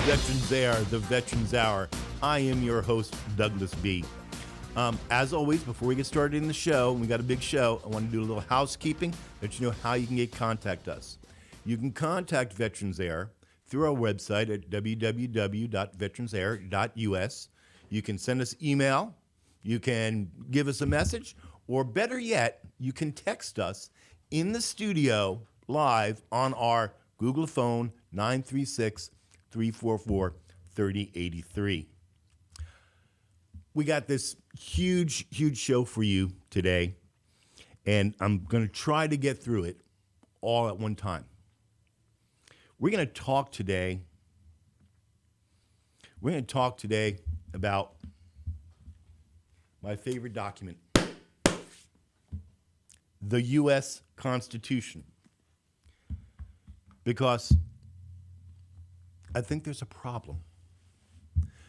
Veterans Air, the Veterans Hour. I am your host, Douglas B. As always, before we get started in the show, we got a big show, I want to do a little housekeeping, let you know how you can contact us. You can contact Veterans Air through our website at www.VeteransAir.us. You can send us email, you can give us a message, or better yet, you can text us in the studio live on our Google phone, 936-344-3083. We got this huge show for you today, and I'm going to try to get through it all at one time. We're going to talk today about my favorite document, the U.S. Constitution, because I think there's a problem.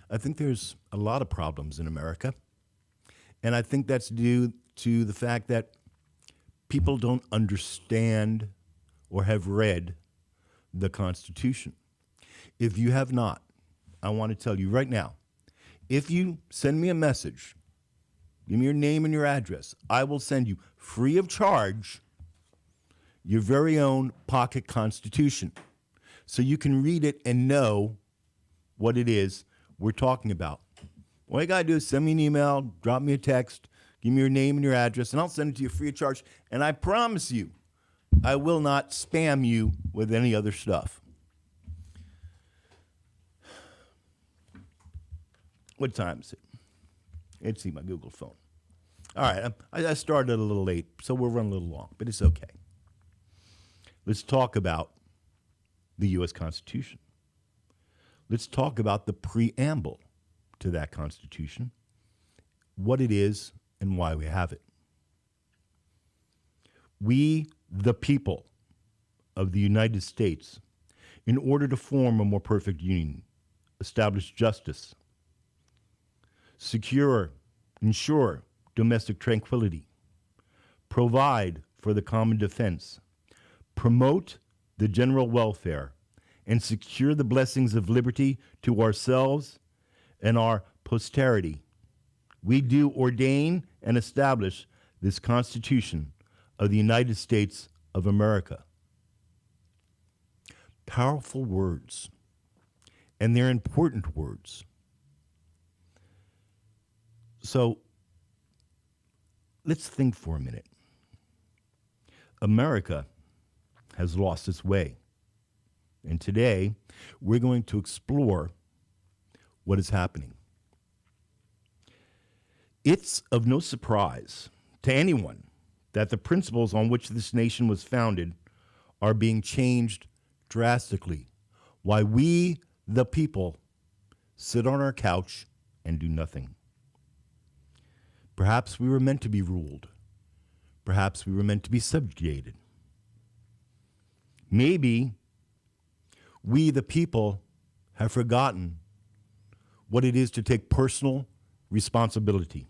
I think there's a lot of problems in America, and I think that's due to the fact that people don't understand or have read the Constitution. If you have not, I want to tell you right now, if you send me a message, give me your name and your address, I will send you free of charge your very own pocket Constitution so you can read it and know what it is we're talking about. All you got to do is send me an email, drop me a text, give me your name and your address, and I'll send it to you free of charge. And I promise you, I will not spam you with any other stuff. What time is it? Let's see my Google phone. All right, I started a little late, so we'll run a little long, but it's okay. Let's talk about the U.S. Constitution. Let's talk about the preamble to that Constitution, what it is and why we have it. We, the people of the United States, in order to form a more perfect union, establish justice, ensure domestic tranquility, provide for the common defense, promote the general welfare, and secure the blessings of liberty to ourselves and our posterity. We do ordain and establish this Constitution of the United States of America. Powerful words, and they're important words. So let's think for a minute. America has lost its way. And today, we're going to explore what is happening. It's of no surprise to anyone that the principles on which this nation was founded are being changed drastically, while we, the people, sit on our couch and do nothing. Perhaps we were meant to be ruled. Perhaps we were meant to be subjugated. Maybe we, the people, have forgotten what it is to take personal responsibility.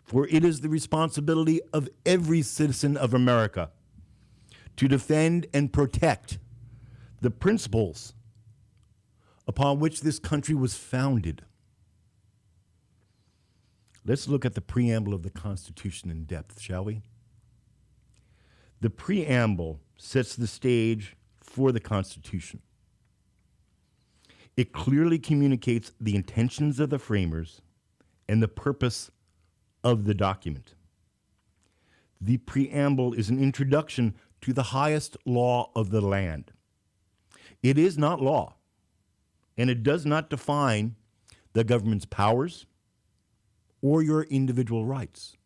For it is the responsibility of every citizen of America to defend and protect the principles upon which this country was founded. Let's look at the preamble of the Constitution in depth, shall we? The preamble sets the stage for the Constitution. It clearly communicates the intentions of the framers and the purpose of the document. The preamble is an introduction to the highest law of the land. It is not law, and it does not define the government's powers or your individual rights.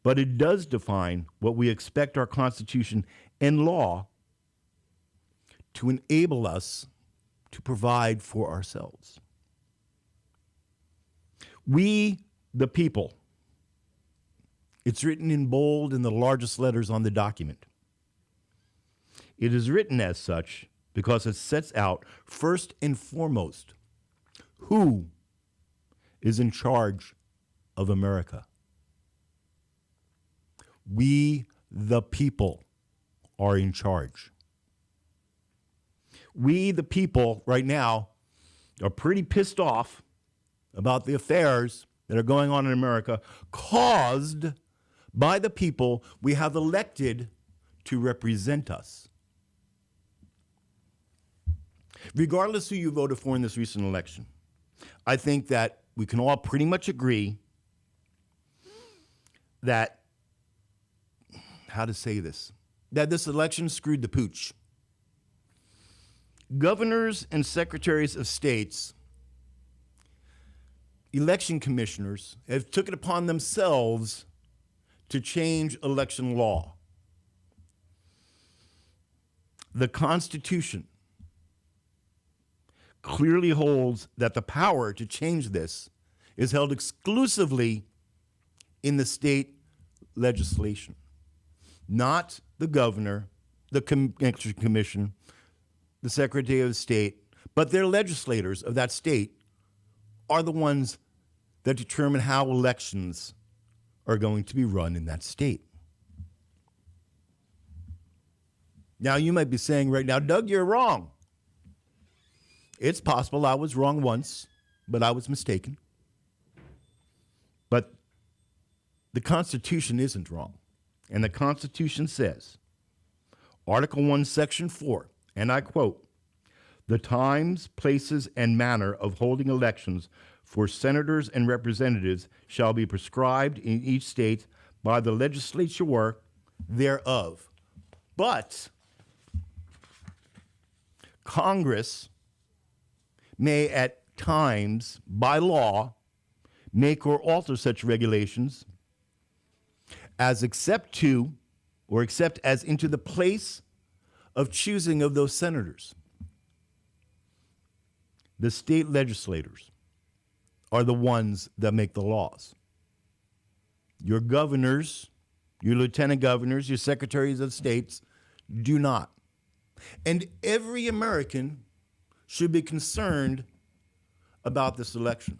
But it does define what we expect our Constitution and law to enable us to provide for ourselves. We, the people. It's written in bold in the largest letters on the document. It is written as such because it sets out, first and foremost, who is in charge of America. We, the people, are in charge. We, the people, right now, are pretty pissed off about the affairs that are going on in America caused by the people we have elected to represent us. Regardless who you voted for in this recent election, I think that we can all pretty much agree that, how to say this, that this election screwed the pooch. Governors and secretaries of states, election commissioners, have took it upon themselves to change election law. The Constitution clearly holds that the power to change this is held exclusively in the state legislation, not the governor, the election commission, the Secretary of State, but their legislators of that state are the ones that determine how elections are going to be run in that state. Now, you might be saying right now, Doug, you're wrong. It's possible I was wrong once, but I was mistaken. But the Constitution isn't wrong. And the Constitution says, Article 1, Section 4, and I quote, "The times, places, and manner of holding elections for senators and representatives shall be prescribed in each state by the legislature thereof. But Congress may at times, by law, make or alter such regulations as except as into the place of choosing of those senators." The state legislators are the ones that make the laws. Your governors, your lieutenant governors, your secretaries of states do not. And every American should be concerned about this election.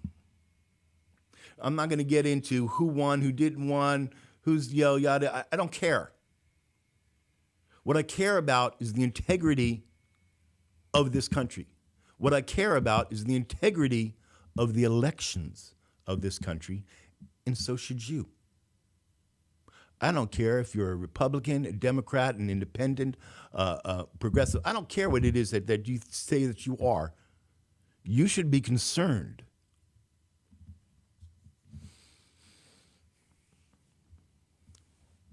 I'm not going to get into who won, who didn't won, who's yada. I don't care. What I care about is the integrity of this country. What I care about is the integrity of the elections of this country, and so should you. I don't care if you're a Republican, a Democrat, an independent, progressive. I don't care what it is that you say that you are. You should be concerned.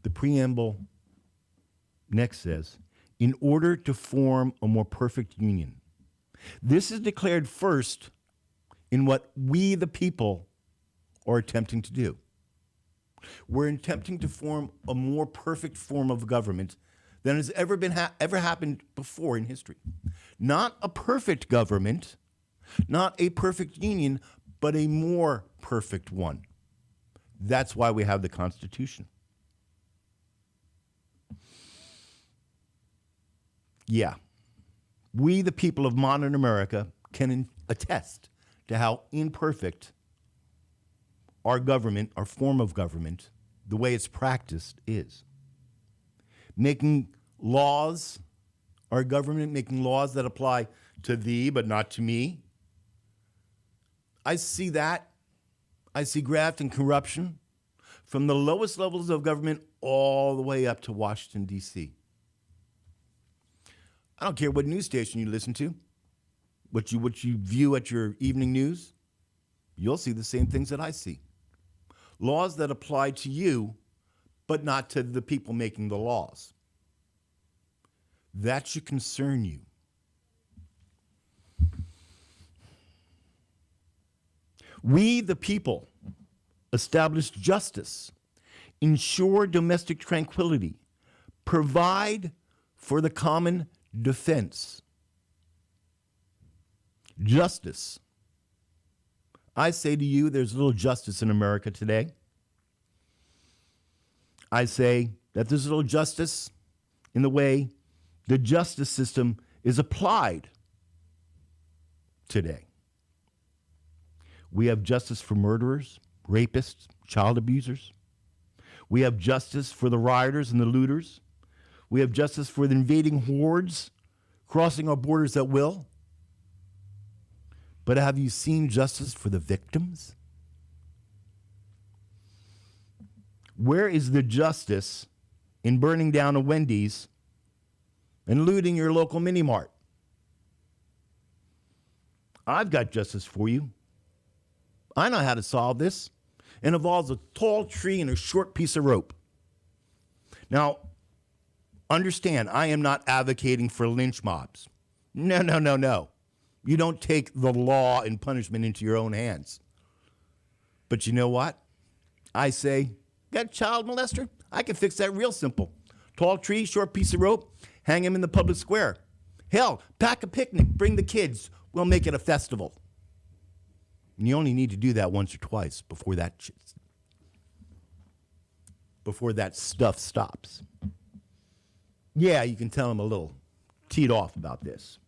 The preamble next says, "In order to form a more perfect union." This is declared first in what we, the people, are attempting to do. We're attempting to form a more perfect form of government than has ever happened before in history. Not a perfect government, not a perfect union, but a more perfect one. That's why we have the Constitution. Yeah, we, the people of modern America, can attest to how imperfect our government, our form of government, the way it's practiced is. Making laws, our government making laws that apply to thee but not to me. I see that. I see graft and corruption from the lowest levels of government all the way up to Washington, D.C. I don't care what news station you listen to, what you view at your evening news, you'll see the same things that I see. Laws that apply to you, but not to the people making the laws. That should concern you. We, the people, establish justice, ensure domestic tranquility, provide for the common defense. Justice. I say to you, there's little justice in America today. I say that there's little justice in the way the justice system is applied today. We have justice for murderers, rapists, child abusers. We have justice for the rioters and the looters. We have justice for the invading hordes crossing our borders at will. But have you seen justice for the victims? Where is the justice in burning down a Wendy's and looting your local mini mart? I've got justice for you. I know how to solve this. It involves a tall tree and a short piece of rope. Now, understand, I am not advocating for lynch mobs. No. You don't take the law and punishment into your own hands. But you know what? I say, got a child molester? I can fix that real simple. Tall tree, short piece of rope, hang him in the public square. Hell, pack a picnic, bring the kids. We'll make it a festival. And you only need to do that once or twice before that stuff stops. Yeah, you can tell I'm a little teed off about this.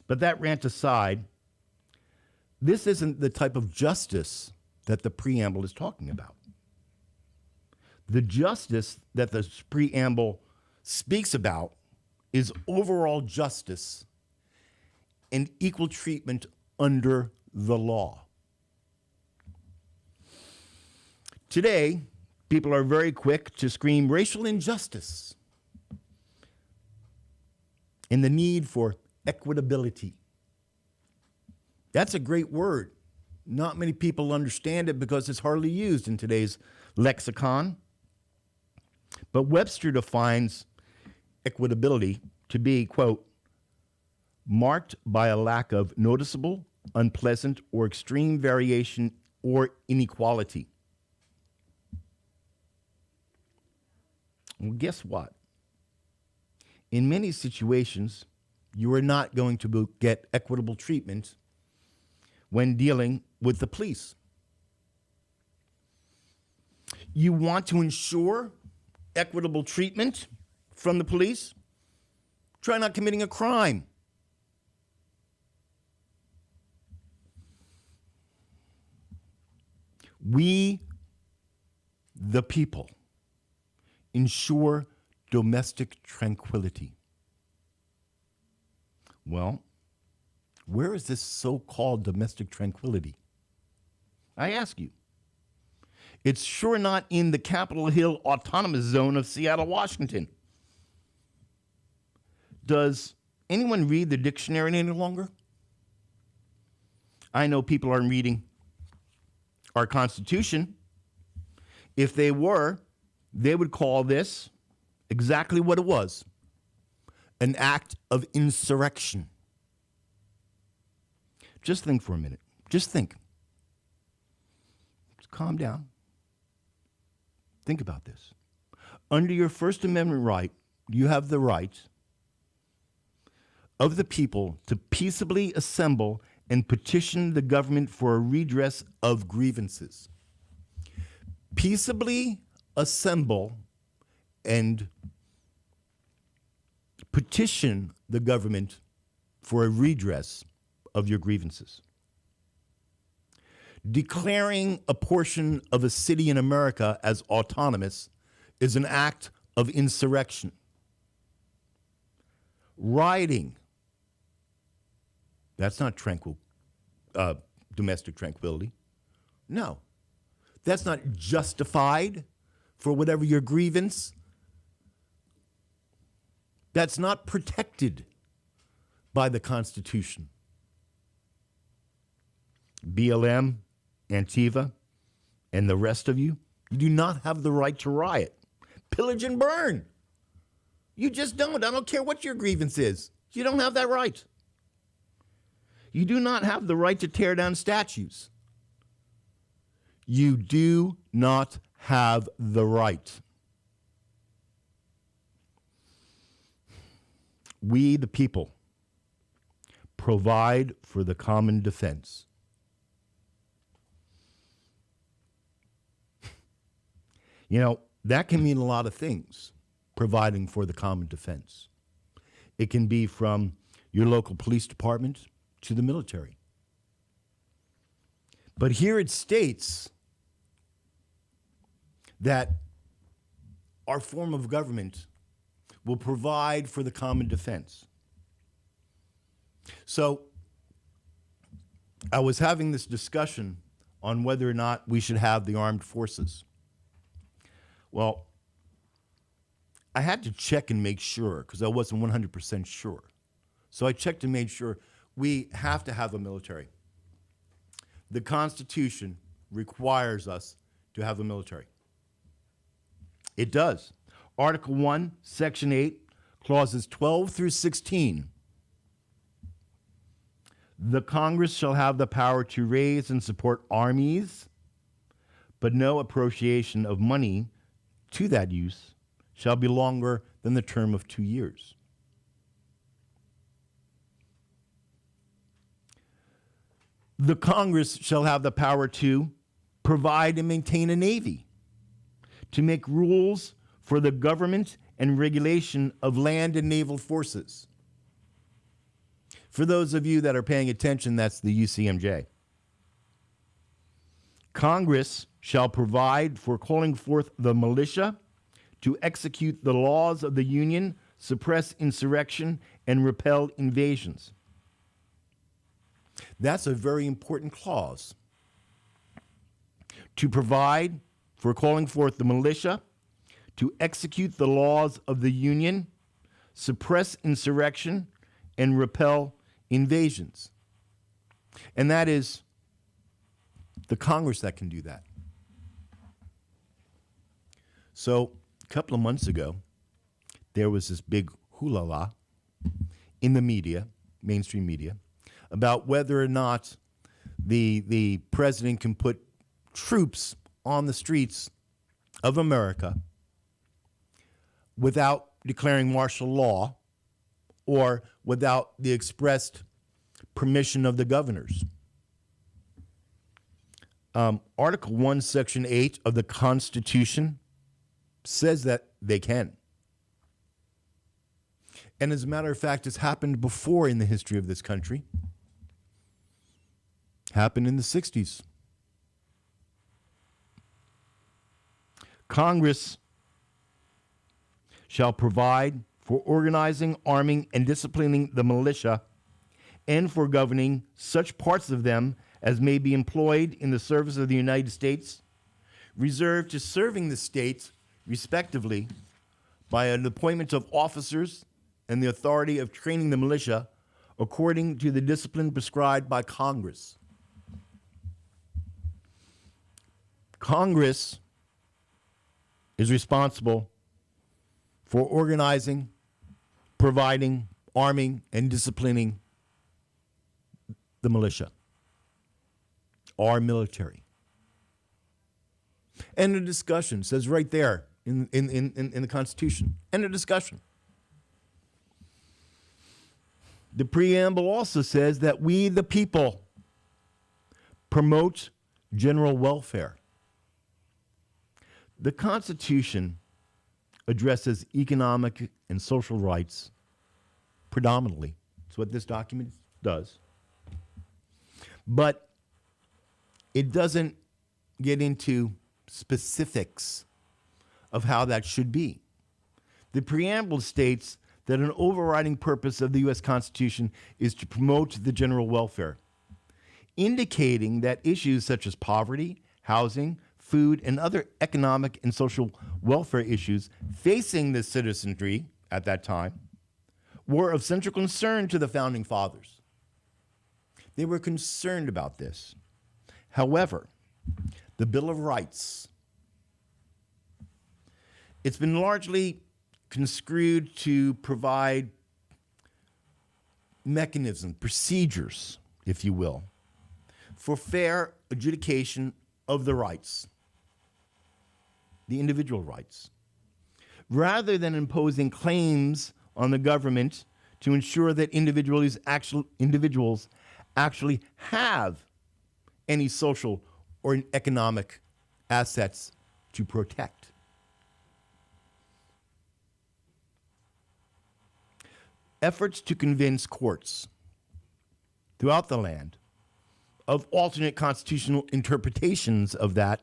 But that rant aside, this isn't the type of justice that the preamble is talking about. The justice that the preamble speaks about is overall justice and equal treatment under the law. Today, people are very quick to scream racial injustice and the need for equitability. That's a great word. Not many people understand it because it's hardly used in today's lexicon. But Webster defines equitability to be, quote, marked by a lack of noticeable, unpleasant, or extreme variation or inequality. Well, guess what? In many situations, you are not going to get equitable treatment when dealing with the police. You want to ensure equitable treatment from the police? Try not committing a crime. We, the people, ensure domestic tranquility. Well, where is this so-called domestic tranquility? I ask you. It's sure not in the Capitol Hill Autonomous Zone of Seattle, Washington. Does anyone read the dictionary any longer? I know people aren't reading our Constitution. If they were, they would call this exactly what it was, an act of insurrection. Just think for a minute. Just think. Just calm down. Think about this. Under your First Amendment right, you have the right of the people to peaceably assemble and petition the government for a redress of grievances. Peaceably assemble and petition the government for a redress of your grievances. Declaring a portion of a city in America as autonomous is an act of insurrection. Rioting, that's not domestic tranquility. No, that's not justified for whatever your grievance. That's not protected by the Constitution. BLM, Antifa, and the rest of you, you do not have the right to riot, pillage, and burn. You just don't. I don't care what your grievance is. You don't have that right. You do not have the right to tear down statues. You do not have the right. We, the people, provide for the common defense. You know, that can mean a lot of things, providing for the common defense. It can be from your local police department to the military. But here it states that our form of government will provide for the common defense. So I was having this discussion on whether or not we should have the armed forces. Well, I had to check and make sure because I wasn't 100% sure. So I checked and made sure we have to have a military. The Constitution requires us to have a military. It does. Article 1, Section 8, Clauses 12 through 16. The Congress shall have the power to raise and support armies, but no appropriation of money to that use shall be longer than the term of 2 years. The Congress shall have the power to provide and maintain a navy, to make rules for the government and regulation of land and naval forces. For those of you that are paying attention, that's the UCMJ. Congress shall provide for calling forth the militia to execute the laws of the Union, suppress insurrection, and repel invasions. That's a very important clause. To provide for calling forth the militia to execute the laws of the Union, suppress insurrection, and repel invasions. And that is the Congress that can do that. So a couple of months ago, there was this big hoo-la-la in the media, mainstream media, about whether or not the president can put troops on the streets of America without declaring martial law or without the expressed permission of the governors. Article 1, Section 8 of the Constitution says that they can. And as a matter of fact, it's happened before in the history of this country. Happened in the 60s. Congress shall provide for organizing, arming, and disciplining the militia and for governing such parts of them as may be employed in the service of the United States, reserved to serving the states, respectively, by an appointment of officers and the authority of training the militia according to the discipline prescribed by Congress. Congress is responsible for organizing, providing, arming, and disciplining the militia, our military. And the discussion says right there in the Constitution, and a discussion. The preamble also says that we, the people, promote general welfare. The Constitution addresses economic and social rights predominantly. That's what this document does. But it doesn't get into specifics of how that should be. The preamble states that an overriding purpose of the U.S. Constitution is to promote the general welfare, indicating that issues such as poverty, housing, food, and other economic and social welfare issues facing the citizenry at that time were of central concern to the Founding Fathers. They were concerned about this. However, the Bill of Rights, it's been largely construed to provide mechanisms, procedures, if you will, for fair adjudication of the rights, the individual rights, rather than imposing claims on the government to ensure that individuals actually have any social or economic assets to protect. Efforts to convince courts throughout the land of alternate constitutional interpretations of that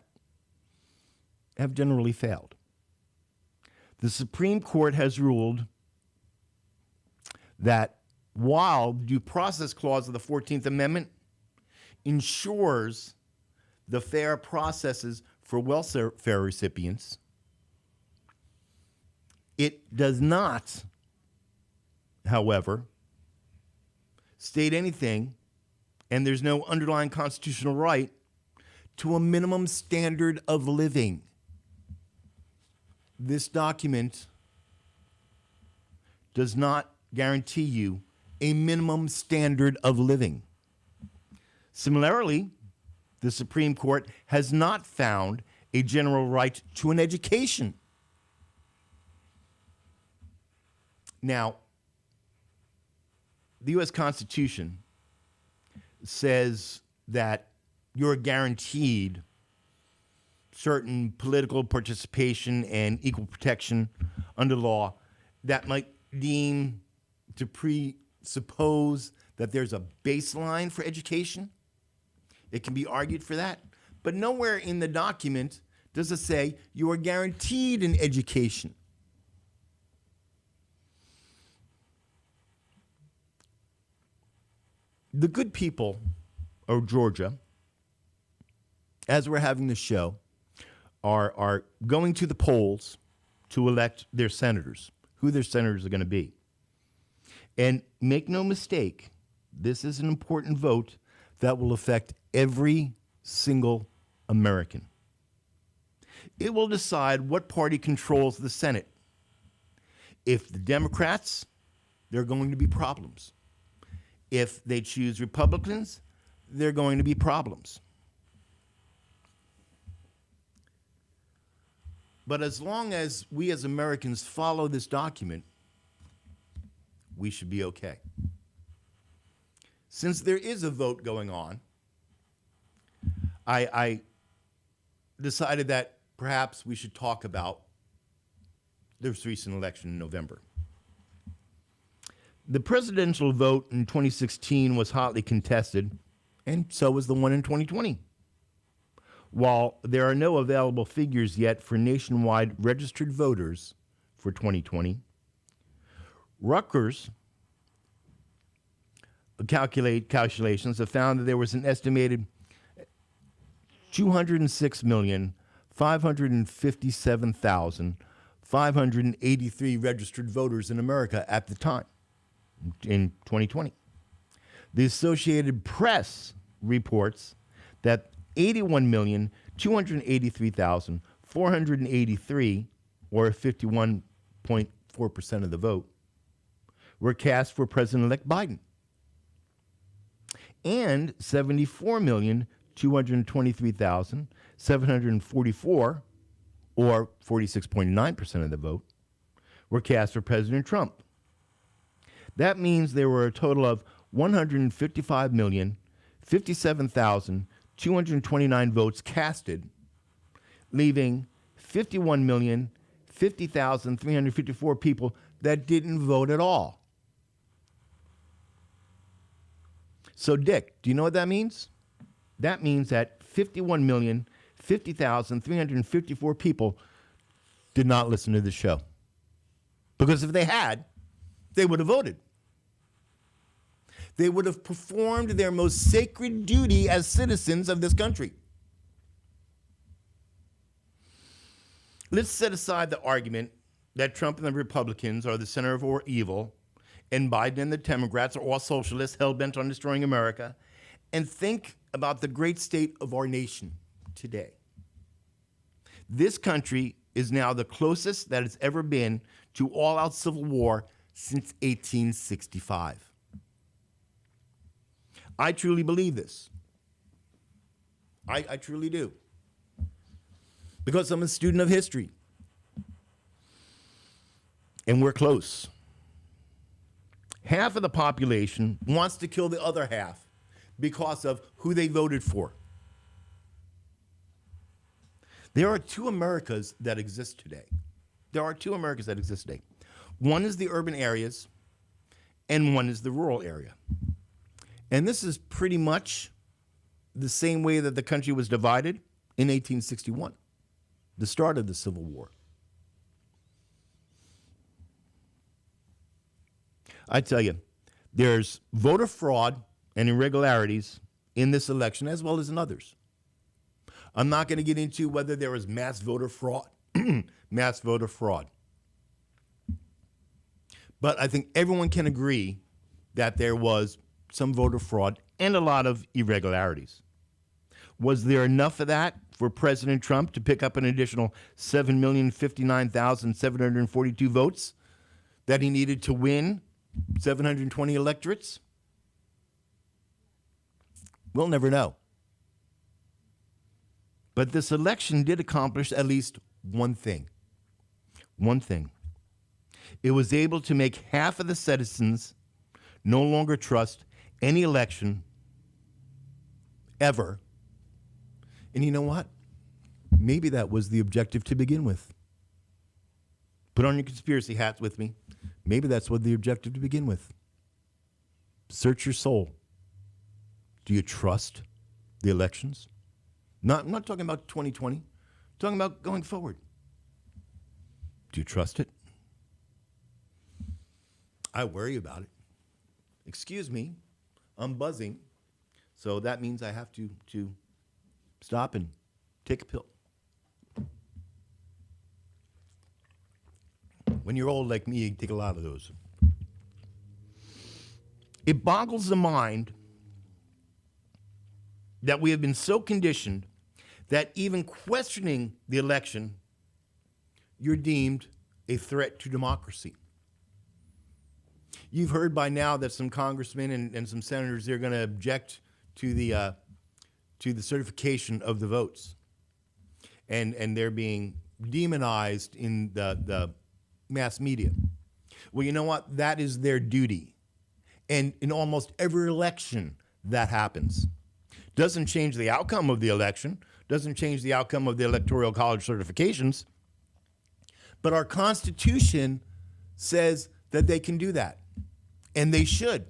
have generally failed. The Supreme Court has ruled that while the Due Process Clause of the 14th Amendment ensures the fair processes for welfare recipients, it does not, however, state anything, and there's no underlying constitutional right to a minimum standard of living. This document does not guarantee you a minimum standard of living. Similarly, the Supreme Court has not found a general right to an education. Now, the U.S. Constitution says that you're guaranteed certain political participation and equal protection under law that might deem to presuppose that there's a baseline for education. It can be argued for that. But nowhere in the document does it say you are guaranteed an education. The good people of Georgia, as we're having this show, are going to the polls to elect their senators, who their senators are going to be. And make no mistake, this is an important vote that will affect every single American. It will decide what party controls the Senate. If the Democrats, there are going to be problems. If they choose Republicans, there are going to be problems. But as long as we as Americans follow this document, we should be okay. Since there is a vote going on, I decided that perhaps we should talk about this recent election in November. The presidential vote in 2016 was hotly contested, and so was the one in 2020. While there are no available figures yet for nationwide registered voters for 2020, Rutgers calculations have found that there was an estimated 206,557,583 registered voters in America at the time in 2020. The Associated Press reports that 81,283,483, or 51.4% of the vote, were cast for President-elect Biden. And 74,223,744, or 46.9% of the vote, were cast for President Trump. That means there were a total of 155,057,229 votes casted, leaving 51,050,354 people that didn't vote at all. So, Dick, do you know what that means? That means that 51,050,354 people did not listen to the show. Because if they had, they would have voted. They would have performed their most sacred duty as citizens of this country. Let's set aside the argument that Trump and the Republicans are the center of all evil, and Biden and the Democrats are all socialists hell-bent on destroying America, and think about the great state of our nation today. This country is now the closest that it's ever been to all-out civil war since 1865. I truly believe this. I truly do. Because I'm a student of history. And we're close. Half of the population wants to kill the other half because of who they voted for. There are two Americas that exist today. One is the urban areas, and one is the rural area. And this is pretty much the same way that the country was divided in 1861, the start of the Civil War. I tell you, there's voter fraud and irregularities in this election as well as in others. I'm not going to get into whether there was mass voter fraud, mass voter fraud. But I think everyone can agree that there was some voter fraud and a lot of irregularities. Was there enough of that for President Trump to pick up an additional 7,059,742 votes that he needed to win 720 electorates? We'll never know. But this election did accomplish at least one thing. One thing. It was able to make half of the citizens no longer trust any election ever. And you know what? Maybe that was the objective to begin with. Put on your conspiracy hats with me. Maybe that's what the objective to begin with. Search your soul. Do you trust the elections? I'm not talking about 2020. I'm talking about going forward. Do you trust it? I worry about it. Excuse me, I'm buzzing, so that means I have to stop and take a pill. When you're old like me, you take a lot of those. It boggles the mind that we have been so conditioned that even questioning the election, you're deemed a threat to democracy. You've heard by now that some congressmen and some senators, they're going to object to the certification of the votes. And they're being demonized in the mass media. Well, you know what? That is their duty. And in almost every election, that happens. Doesn't change the outcome of the election, doesn't change the outcome of the Electoral College certifications, but our Constitution says that they can do that, and they should.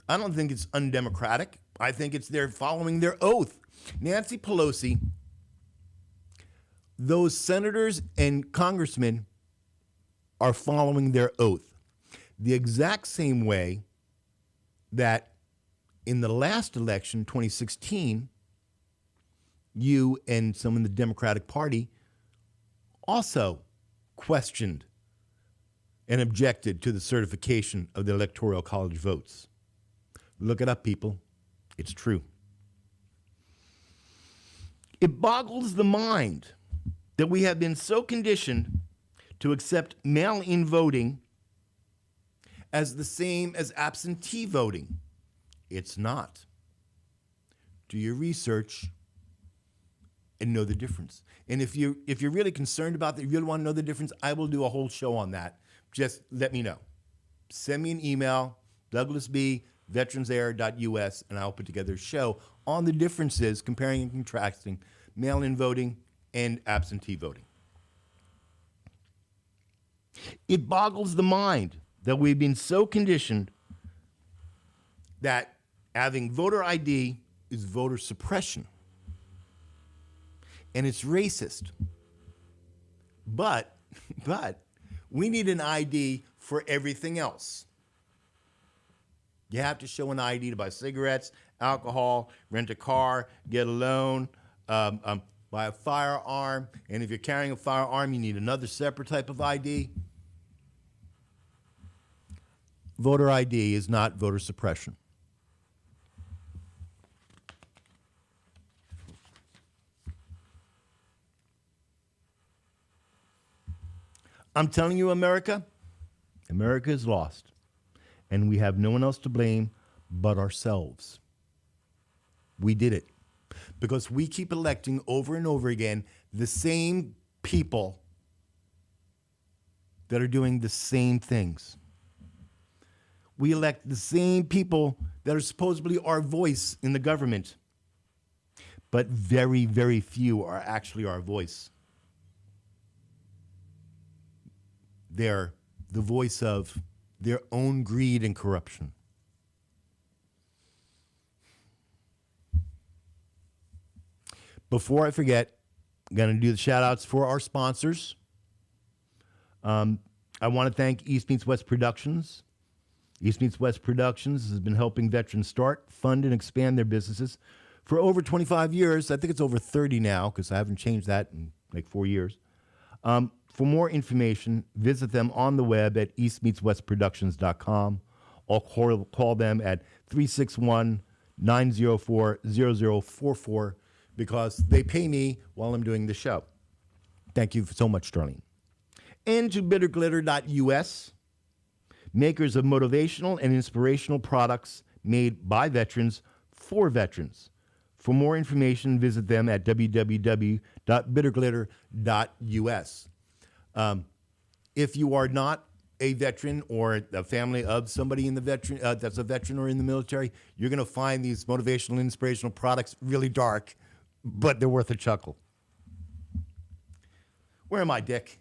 I don't think it's undemocratic. I think it's they're following their oath. Nancy Pelosi, those senators and congressmen are following their oath. The exact same way that in the last election, 2016, you and some in the Democratic Party also questioned and objected to the certification of the Electoral College votes. Look it up, people. It's true. It boggles the mind that we have been so conditioned to accept mail-in voting as the same as absentee voting. It's not. Do your research and know the difference. And if you're really concerned about that, you really want to know the difference, I will do a whole show on that. Just let me know. Send me an email, douglasb, VeteransAir.us, and I'll put together a show on the differences, comparing and contrasting mail-in voting and absentee voting. It boggles the mind that we've been so conditioned that having voter ID is voter suppression. And it's racist. But we need an ID for everything else. You have to show an ID to buy cigarettes, alcohol, rent a car, get a loan, buy a firearm. And if you're carrying a firearm, you need another separate type of ID. Voter ID is not voter suppression. I'm telling you, America is lost. And we have no one else to blame but ourselves. We did it. Because we keep electing over and over again the same people that are doing the same things. We elect the same people that are supposedly our voice in the government. But very, very few are actually our voice. They're the voice of their own greed and corruption. Before I forget, I'm going to do the shout-outs for our sponsors. I want to thank East Meets West Productions East Meets West Productions has been helping veterans start, fund, and expand their businesses for over 25 years. I think it's over 30 now because I haven't changed that in like 4 years. For more information, visit them on the web at eastmeetswestproductions.com or call them at 361-904-0044 because they pay me while I'm doing the show. Thank you so much, Darlene. And to bitterglitter.us, makers of motivational and inspirational products made by veterans for veterans. For more information, visit them at www.bitterglitter.us. If you are not a veteran or a family of somebody in the veteran that's a veteran or in the military, you're going to find these motivational and inspirational products really dark, but they're worth a chuckle. Where am I, Dick?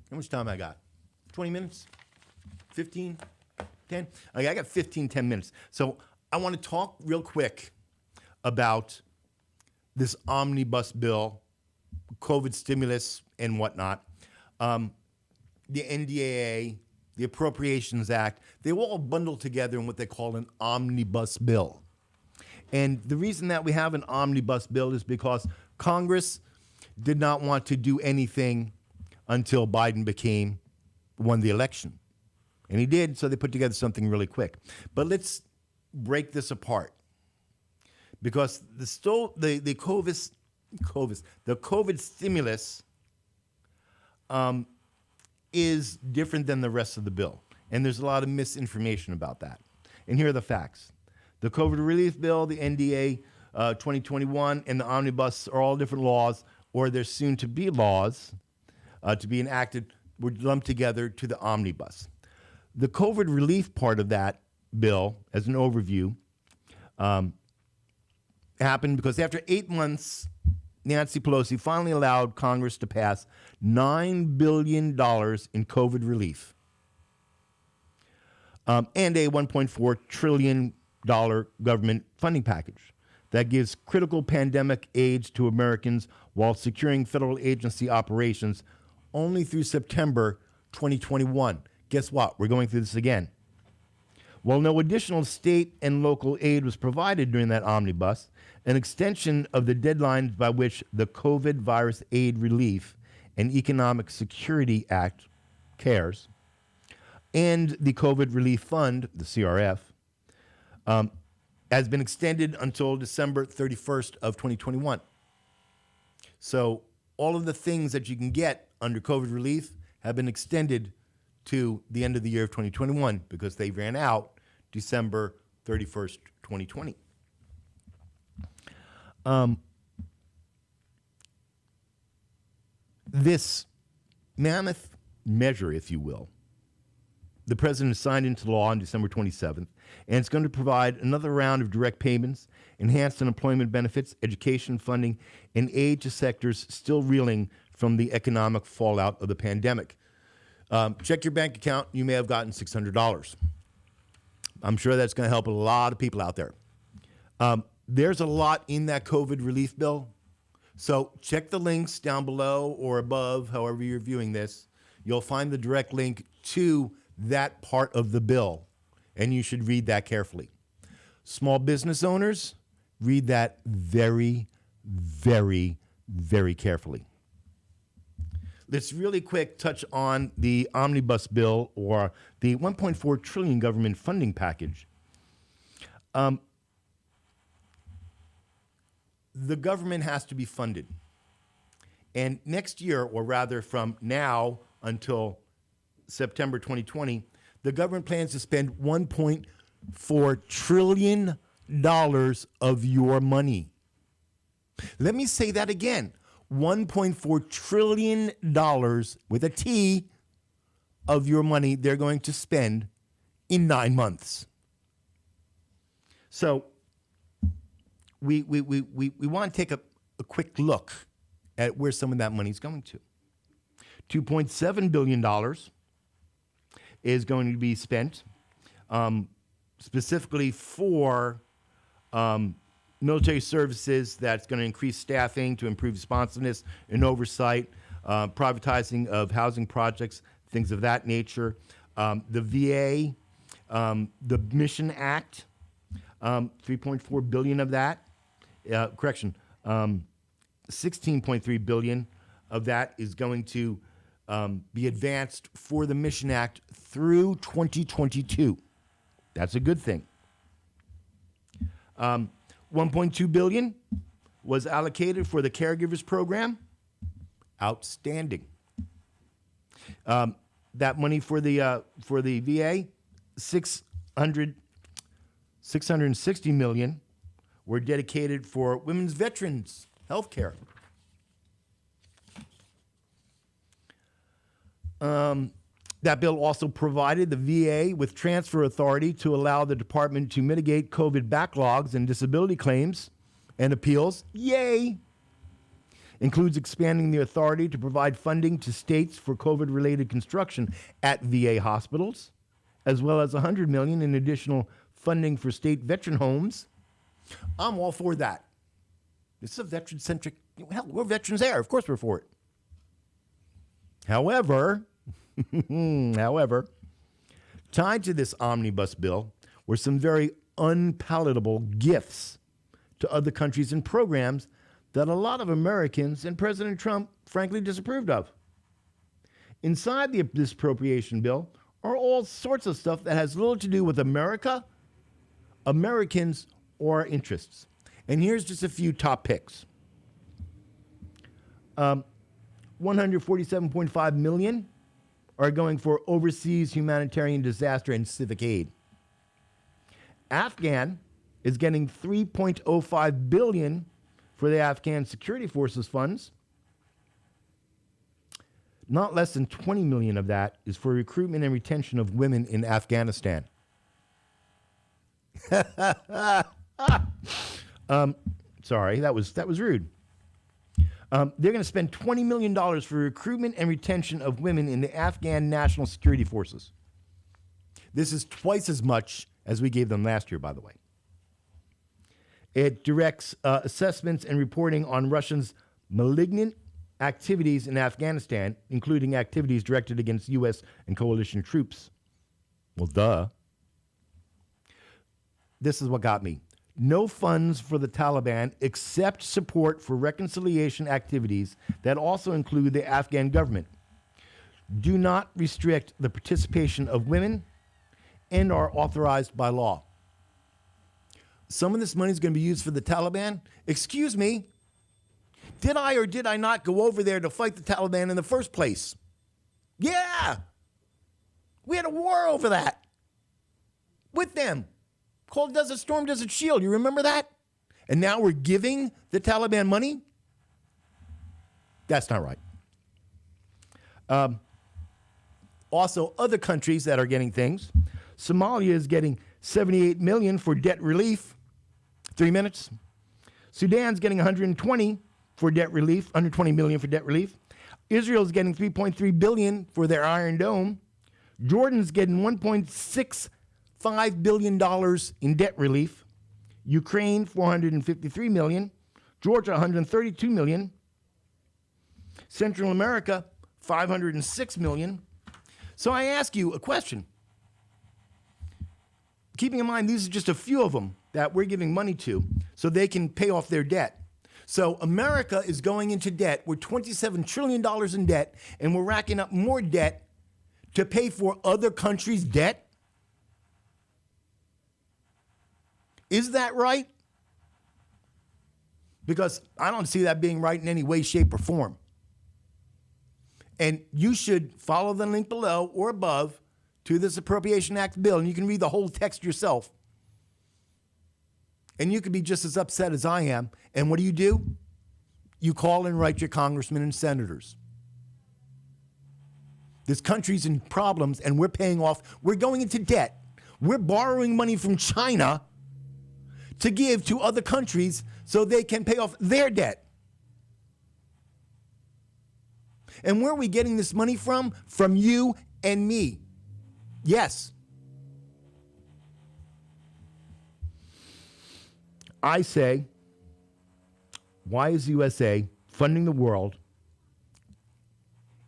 How much time I got? 20 minutes? 15? 10? Okay, I got 10 minutes. So I want to talk real quick about this Omnibus Bill, COVID stimulus and whatnot. The NDAA, the Appropriations Act, they all bundle together in what they call an Omnibus Bill. And the reason that we have an Omnibus Bill is because Congress did not want to do anything until Biden won the election. And he did, so they put together something really quick. But let's break this apart. Because the COVID stimulus is different than the rest of the bill. And there's a lot of misinformation about that. And here are the facts. The COVID relief bill, the NDA 2021, and the Omnibus are all different laws, or they're soon to be laws to be enacted, were lumped together to the Omnibus. The COVID relief part of that bill, as an overview, happened because after 8 months, Nancy Pelosi finally allowed Congress to pass $9 billion in COVID relief and a $1.4 trillion government funding package that gives critical pandemic aids to Americans while securing federal agency operations only through September 2021. Guess what? We're going through this again. While no additional state and local aid was provided during that omnibus, an extension of the deadlines by which the COVID Virus Aid Relief and Economic Security Act, CARES, and the COVID Relief Fund, the CRF, has been extended until December 31st of 2021. So all of the things that you can get under COVID relief have been extended to the end of the year of 2021 because they ran out December 31st, 2020. This mammoth measure, if you will, the president signed into law on December 27th, and it's going to provide another round of direct payments, enhanced unemployment benefits, education funding, and aid to sectors still reeling from the economic fallout of the pandemic. Check your bank account. You may have gotten $600. I'm sure that's going to help a lot of people out there. There's a lot in that COVID relief bill. So check the links down below or above, however you're viewing this. You'll find the direct link to that part of the bill, and you should read that carefully. Small business owners, read that very, very, very carefully. Let's really quick touch on the Omnibus Bill, or the $1.4 trillion government funding package. The government has to be funded. And next year, or rather from now until September 2020, the government plans to spend $1.4 trillion of your money. Let me say that again. $1.4 trillion with a T of your money they're going to spend in 9 months. So we want to take a quick look at where some of that money is going to. $2.7 billion is going to be spent specifically for military services. That's going to increase staffing to improve responsiveness and oversight, privatizing of housing projects, things of that nature. The VA The Mission Act, $3.4 billion of that. 16.3 billion of that is going to be advanced for the Mission Act through 2022. That's a good thing. 1.2 billion was allocated for the caregivers program. Outstanding. That money for the VA, 660 million were dedicated for women's veterans health care. That bill also provided the VA with transfer authority to allow the department to mitigate COVID backlogs and disability claims and appeals. Yay! Includes expanding the authority to provide funding to states for COVID-related construction at VA hospitals, as well as $100 million in additional funding for state veteran homes. I'm all for that. This is a veteran-centric, hell, we're Veterans Air. Of course we're for it. However, tied to this omnibus bill were some very unpalatable gifts to other countries and programs that a lot of Americans and President Trump frankly disapproved of. Inside this appropriation bill are all sorts of stuff that has little to do with America, Americans, or interests. And here's just a few top picks. 147.5 million are going for overseas humanitarian disaster and civic aid. Afghan is getting 3.05 billion for the Afghan Security Forces funds. Not less than 20 million of that is for recruitment and retention of women in Afghanistan. Sorry, that was rude. They're going to spend $20 million for recruitment and retention of women in the Afghan National Security Forces. This is twice as much as we gave them last year, by the way. It directs assessments and reporting on Russians' malignant activities in Afghanistan, including activities directed against U.S. and coalition troops. Well, duh. This is what got me. No funds for the Taliban except support for reconciliation activities that also include the Afghan government. Do not restrict the participation of women and are authorized by law. Some of this money is going to be used for the Taliban. Excuse me, did I or did I not go over there to fight the Taliban in the first place? Yeah, we had a war over that with them. Called Desert Storm, Desert Shield. You remember that? And now we're giving the Taliban money? That's not right. Also, other countries that are getting things. Somalia is getting $78 million for debt relief. 3 minutes. Sudan's getting $120 for debt relief, $120 million for debt relief. Israel's getting $3.3 billion for their Iron Dome. Jordan's getting $1.65 billion in debt relief. Ukraine, $453 million. Georgia, $132 million. Central America, $506 million. So I ask you a question. Keeping in mind, these are just a few of them that we're giving money to so they can pay off their debt. So America is going into debt. We're $27 trillion in debt, and we're racking up more debt to pay for other countries' debt? Is that right? Because I don't see that being right in any way, shape, or form. And you should follow the link below or above to this Appropriation Act bill, and you can read the whole text yourself. And you could be just as upset as I am. And what do? You call and write your congressmen and senators. This country's in problems, and we're paying off. We're going into debt. We're borrowing money from China to give to other countries so they can pay off their debt. And where are we getting this money from? From you and me. Yes. I say, why is the USA funding the world?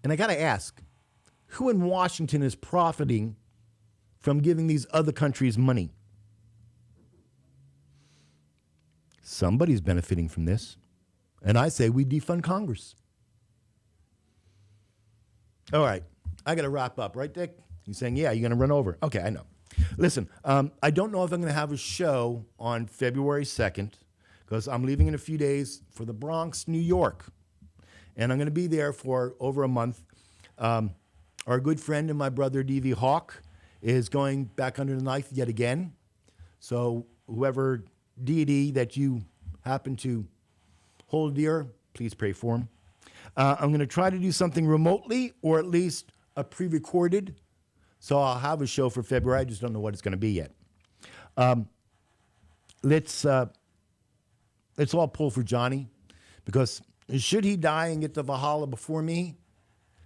And I got to ask, who in Washington is profiting from giving these other countries money. Somebody's benefiting from this. And I say we defund Congress. All right. I got to wrap up, right, Dick? He's saying, yeah, you're going to run over. Okay, I know. Listen, I don't know if I'm going to have a show on February 2nd because I'm leaving in a few days for the Bronx, New York. And I'm going to be there for over a month. Our good friend and my brother, D.V. Hawk, is going back under the knife yet again. So whoever deity that you happen to hold dear, please pray for him. I'm going to try to do something remotely or at least a pre-recorded. So I'll have a show for February. I just don't know what it's going to be yet. Let's all pull for Johnny because should he die and get to Valhalla before me,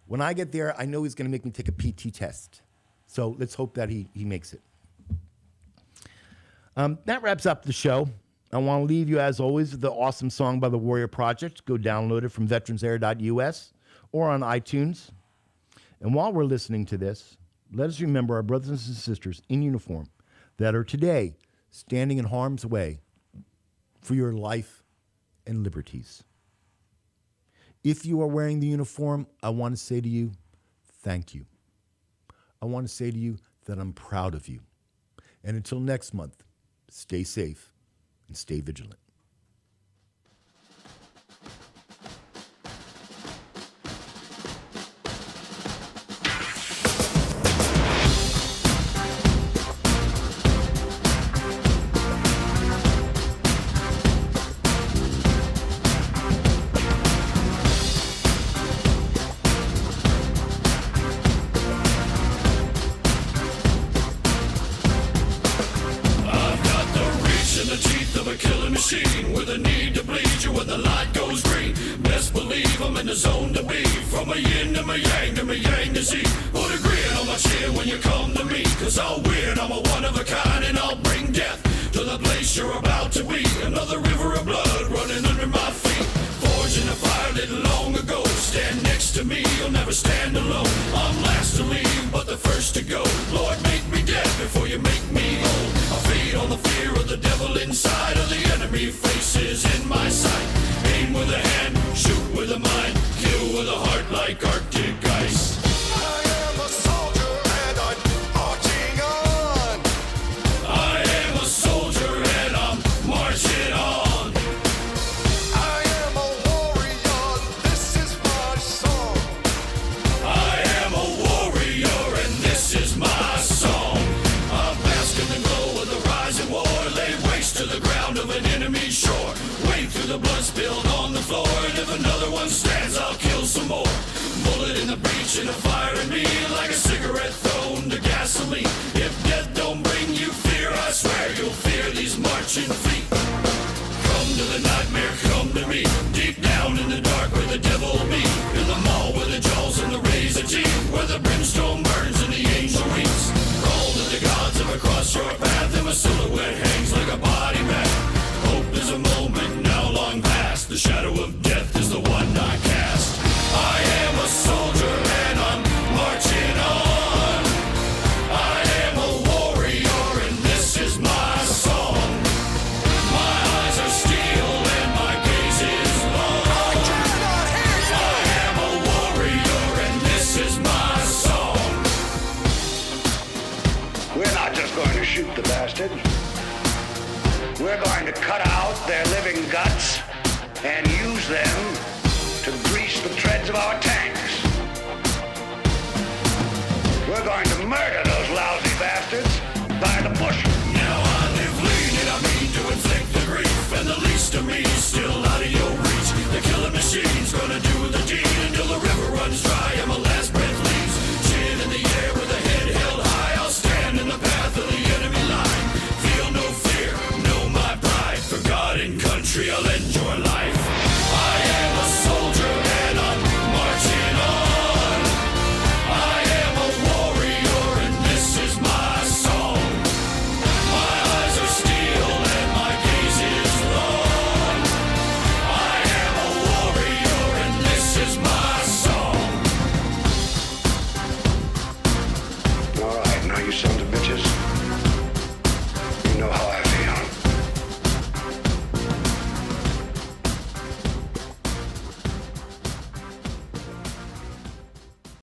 when I get there, I know he's going to make me take a PT test. So let's hope that he makes it. That wraps up the show. I want to leave you, as always, with the awesome song by the Warrior Project. Go download it from VeteransAir.us or on iTunes. And while we're listening to this, let us remember our brothers and sisters in uniform that are today standing in harm's way for your life and liberties. If you are wearing the uniform, I want to say to you, thank you. I want to say to you that I'm proud of you. And until next month, stay safe and stay vigilant. With a need to bleed you when the light goes green. Best believe I'm in the zone to be. From a yin to my yang to my yang to Z. Put a grin on my chin when you come to me. Cause I'll win, I'm a one of a kind. And I'll bring death to the place you're about to be. Another river of blood running under my feet. Forged in a fire lit long ago. Stand next to me, you'll never stand alone. I'm last to leave, but the first to go. Lord, make me dead before you make me old. I feed on the fear of the devil inside of the enemy faces in my sight. Aim with a hand, shoot with a mind, kill with a heart like Arctic ice. I am a soldier and I'm marching on. I am a soldier and I'm marching on. I am a warrior, this is my song. I am a warrior and this is my song. I'm basking the glow of the rising war. Lay waste to the ground of an enemy shore. Wade through the blood spilled on the floor. And if another one stands, I'll kill some more. Bullet in the breach and a fire in me. Like a cigarette thrown to gasoline. If death don't bring you fear, I swear you'll fear these marching feet. Come to the nightmare, come to me. Deep down in the dark where the devil be. In the mall where the jaws and the razor teeth. Where the brimstone burns and the angel weeps. Call to the gods of across your path. And my silhouette hangs like a body bag. Hope is a moment now long past. The shadow of death is the one I cast. I am a soldier and I'm marching on. I am a warrior and this is my song. My eyes are steel and my gaze is long. I am a warrior and this is my song. We're not just going to shoot the bastard. We're going to cut out their living guts and use them to grease the treads of our tanks. We're going to murder those lousy bastards by the bushel. Now I live lean and I mean to inflict the grief. And the least of me is still out of your reach. The killing machine's gonna do the deed until the river runs dry and my last breath leaves. Chin in the air with a head held high. I'll stand in the path of the enemy line. Feel no fear, know my pride. For God and country I'll end your life. I am a soldier and I'm marching on. I am a warrior and this is my song. My eyes are steel and my gaze is long. I am a warrior and this is my